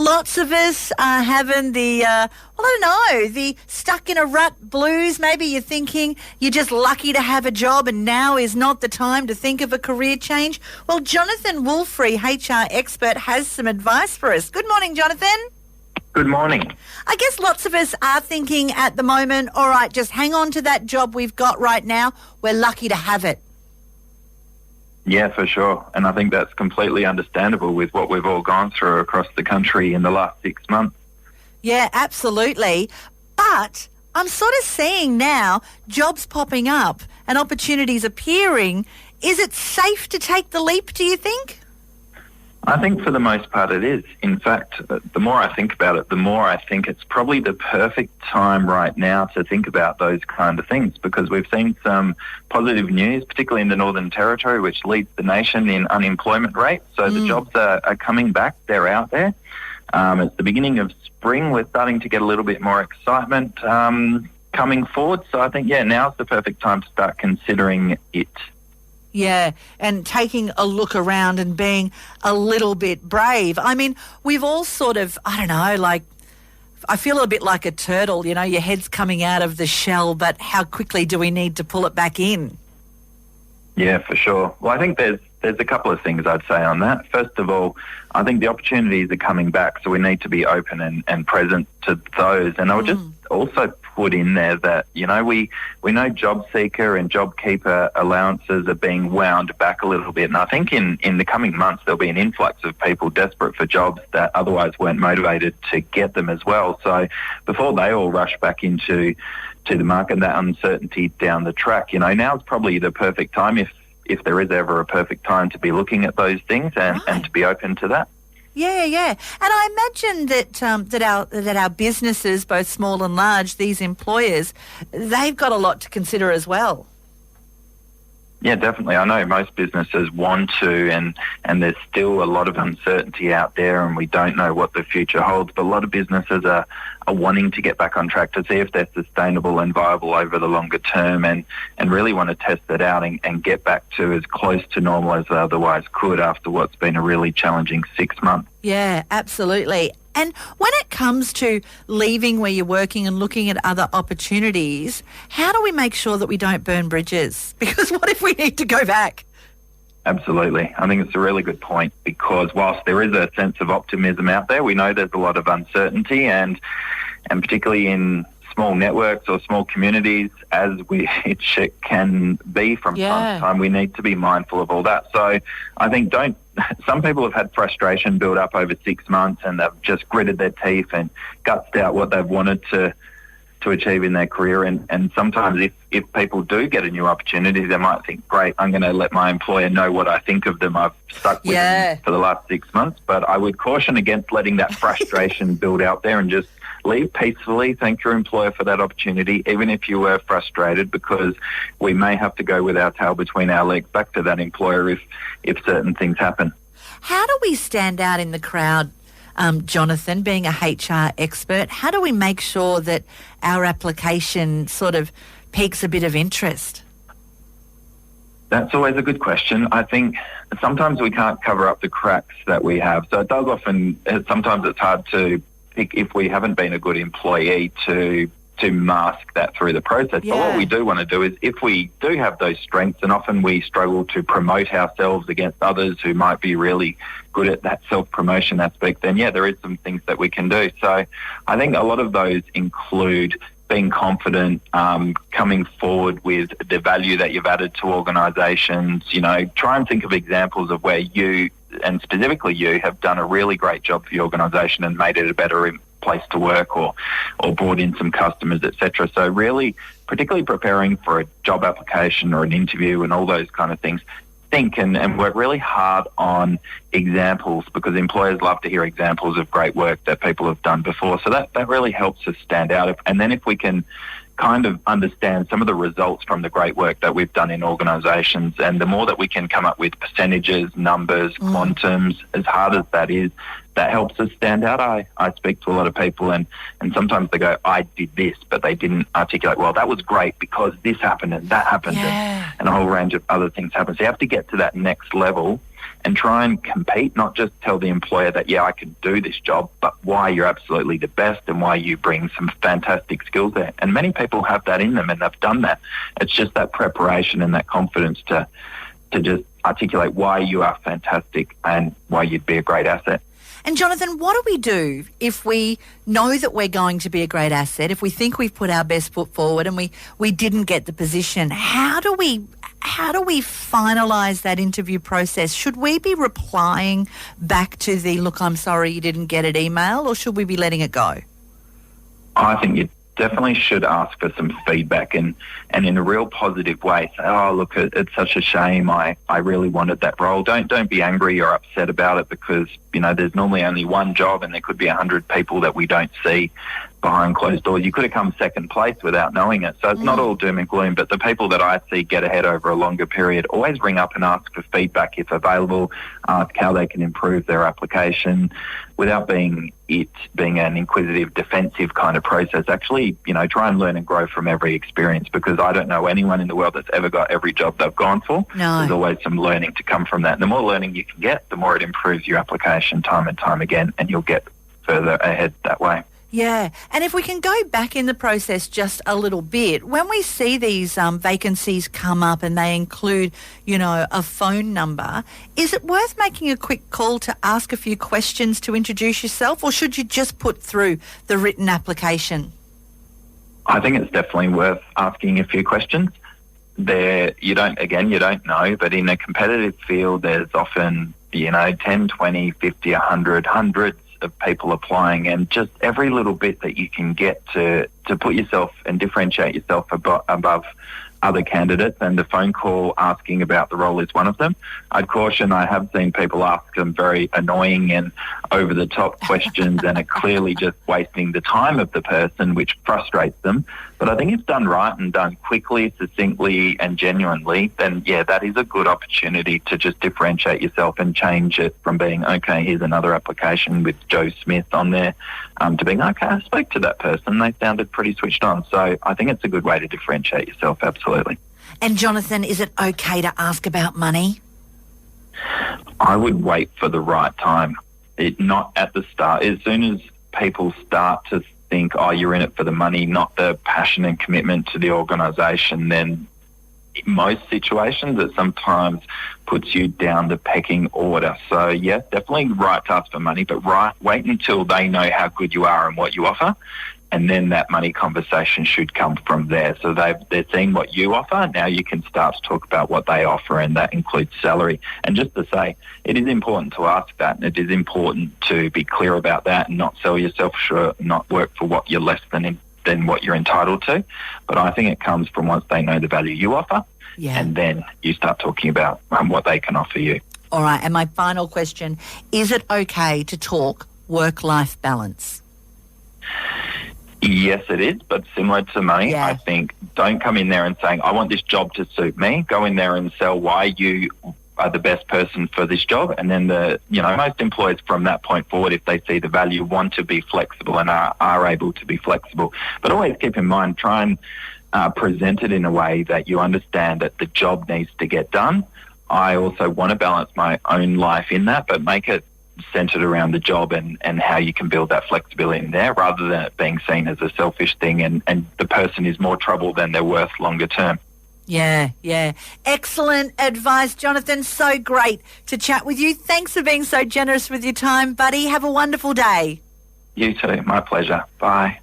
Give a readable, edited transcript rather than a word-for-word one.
Lots of us are having I don't know, the stuck in a rut blues. Maybe you're thinking you're just lucky to have a job and now is not the time to think of a career change. Well, Jonathan Wolfrey, HR expert, has some advice for us. Good morning, Jonathan. Good morning. I guess lots of us are thinking at the moment, all right, just hang on to that job we've got right now. We're lucky to have it. Yeah, for sure. And I think that's completely understandable with what we've all gone through across the country in the last 6 months. Yeah, absolutely. But I'm sort of seeing now jobs popping up and opportunities appearing. Is it safe to take the leap, do you think? I think for the most part it is. In fact, the more I think about it, the more I think it's probably the perfect time right now to think about those kind of things, because we've seen some positive news, particularly in the Northern Territory, which leads the nation in unemployment rate. So the jobs are coming back. They're out there. It's the beginning of spring. We're starting to get a little bit more excitement coming forward. So I think, now's the perfect time to start considering it. Yeah, and taking a look around and being a little bit brave. I mean, we've all sort of, I don't know, like, I feel a bit like a turtle, you know, your head's coming out of the shell, but how quickly do we need to pull it back in? Yeah, for sure. Well, I think there's a couple of things I'd say on that. First of all, I think the opportunities are coming back, so we need to be open and present to those. And I would just also put in there that, you know, we know job seeker and job keeper allowances are being wound back a little bit. And I think in the coming months there'll be an influx of people desperate for jobs that otherwise weren't motivated to get them as well. So before they all rush back into the market, that uncertainty down the track, you know, now's probably the perfect time, if there is ever a perfect time, to be looking at those things and to be open to that. Yeah. And I imagine that our businesses, both small and large, these employers, they've got a lot to consider as well. Yeah, definitely. I know most businesses want to, and there's still a lot of uncertainty out there, and we don't know what the future holds. But a lot of businesses are wanting to get back on track to see if they're sustainable and viable over the longer term, and really want to test that out and get back to as close to normal as they otherwise could after what's been a really challenging 6 months. Yeah, absolutely. And when it comes to leaving where you're working and looking at other opportunities, how do we make sure that we don't burn bridges? Because what if we need to go back? Absolutely. I think it's a really good point, because whilst there is a sense of optimism out there, we know there's a lot of uncertainty, and particularly in small networks or small communities, as it can be from time to time, we need to be mindful of all that. So I think some people have had frustration build up over 6 months, and they've just gritted their teeth and gutsed out what they've wanted to achieve in their career. And sometimes if people do get a new opportunity, they might think, great, I'm going to let my employer know what I think of them. I've stuck with them for the last 6 months. But I would caution against letting that frustration build out there, and just leave peacefully. Thank your employer for that opportunity, even if you were frustrated, because we may have to go with our tail between our legs back to that employer if certain things happen. How do we stand out in the crowd, Jonathan, being a HR expert? How do we make sure that our application sort of piques a bit of interest? That's always a good question. I think sometimes we can't cover up the cracks that we have. So it does sometimes it's hard to pick, if we haven't been a good employee, to mask that through the process. Yeah. But what we do want to do is, if we do have those strengths, and often we struggle to promote ourselves against others who might be really good at that self-promotion aspect, then there is some things that we can do. So I think a lot of those include being confident, coming forward with the value that you've added to organisations. You know, try and think of examples of where you, and specifically you, have done a really great job for your organisation and made it a better place to work, or brought in some customers, etc. So really, particularly preparing for a job application or an interview and all those kind of things, think and work really hard on examples, because employers love to hear examples of great work that people have done before. So that really helps us stand out. And then if we can kind of understand some of the results from the great work that we've done in organisations, and the more that we can come up with percentages, numbers, quantums, as hard as that is, that helps us stand out. I speak to a lot of people, and sometimes they go, I did this, but they didn't articulate, well, that was great because this happened and that happened, and a whole range of other things happen. So you have to get to that next level and try and compete, not just tell the employer that, yeah, I could do this job, but why you're absolutely the best and why you bring some fantastic skills there. And many people have that in them and they've done that. It's just that preparation and that confidence to just articulate why you are fantastic and why you'd be a great asset. And Jonathan, what do we do if we know that we're going to be a great asset, if we think we've put our best foot forward and we didn't get the position? How do we finalise that interview process? Should we be replying back to the "look, I'm sorry you didn't get it" email, or should we be letting it go? I think you definitely should ask for some feedback and in a real positive way say, oh, look, it's such a shame. I really wanted that role. Don't be angry or upset about it because, there's normally only one job and there could be 100 people that we don't see behind closed doors. You could have come second place without knowing it. So it's not all doom and gloom, but the people that I see get ahead over a longer period always ring up and ask for feedback if available, ask how they can improve their application without being an inquisitive, defensive kind of process. Actually, try and learn and grow from every experience because I don't know anyone in the world that's ever got every job they've gone for. No. There's always some learning to come from that. And the more learning you can get, the more it improves your application time and time again, and you'll get further ahead that way. Yeah, and if we can go back in the process just a little bit, when we see these vacancies come up and they include, a phone number, is it worth making a quick call to ask a few questions to introduce yourself, or should you just put through the written application? I think it's definitely worth asking a few questions. You don't know, but in a competitive field, there's often, 10, 20, 50, 100, hundreds of people applying, and just every little bit that you can get to put yourself and differentiate yourself above other candidates, and the phone call asking about the role is one of them. I'd caution, I have seen people ask some very annoying and over-the-top questions and are clearly just wasting the time of the person, which frustrates them. But I think if done right and done quickly, succinctly and genuinely, then yeah, that is a good opportunity to just differentiate yourself and change it from being, okay, here's another application with Joe Smith on there, to being, okay, I spoke to that person, they sounded pretty switched on. So I think it's a good way to differentiate yourself, absolutely. And Jonathan, is it okay to ask about money? I would wait for the right time. Not at the start. As soon as people start to think, oh, you're in it for the money, not the passion and commitment to the organisation, then in most situations it sometimes puts you down the pecking order. So, yeah, definitely right to ask for money, but wait until they know how good you are and what you offer, and then that money conversation should come from there. So they're seeing what you offer. Now you can start to talk about what they offer, and that includes salary. And just to say, it is important to ask that, and it is important to be clear about that and not sell yourself short, not work for what you're less than what you're entitled to. But I think it comes from once they know the value you offer, and then you start talking about what they can offer you. All right, and my final question, is it okay to talk work-life balance? Yes, it is, but similar to money, I think don't come in there and saying, I want this job to suit me. Go in there and sell why you are the best person for this job. And then most employers from that point forward, if they see the value, want to be flexible and are able to be flexible. But always keep in mind, try and present it in a way that you understand that the job needs to get done. I also want to balance my own life in that, but make it centred around the job and how you can build that flexibility in there, rather than it being seen as a selfish thing and the person is more trouble than they're worth longer term. Yeah. Excellent advice, Jonathan. So great to chat with you. Thanks for being so generous with your time, buddy. Have a wonderful day. You too. My pleasure. Bye.